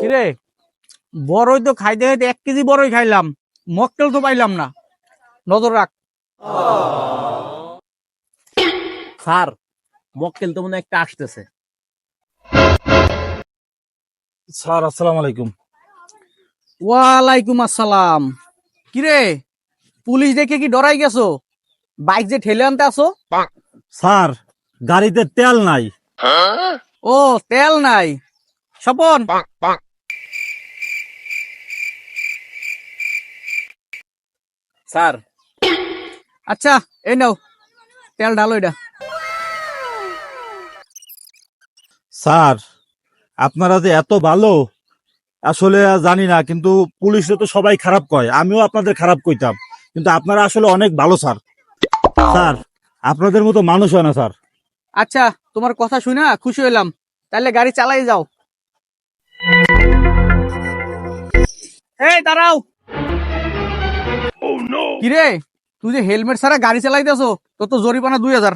কিরে, বড়ই তো খাইতে খাইতে 1 কেজি বড়ই খাইলাম, মকটেল তো পাইলাম না। নজর রাখ। স্যার, মক্কেল তো মনে হয় একটা আসতেছে। স্যার আসসালামু আলাইকুম। ওয়ালাইকুম আসসালাম। কিরে, পুলিশ দেখে কি ডরাই গেছো? বাইক যে ঠেলে আনতে আসো? স্যার গাড়িতে তেল নাই। ও, তেল নাই। স্বপন, স্যার, আচ্ছা এই নাও, তেল ঢালো এটা। স্যার আপনারা যে এত ভালো আসলে জানি না, কিন্তু পুলিশে তো সবাই খারাপ কয়, আমিও আপনাদের খারাপ কইতাম, কিন্তু আপনারা আসলে অনেক ভালো স্যার। স্যার আপনাদের মতো মানুষ হয় না স্যার। আচ্ছা, তোমার কথা শুনে খুশি হইলাম, তাহলে গাড়ি চালাই যাও। এই দাঁড়াও। কিরে, তুই যে হেলমেট ছাড়া গাড়ি চালাইতেছো, তোর তো জরিমানা 2000।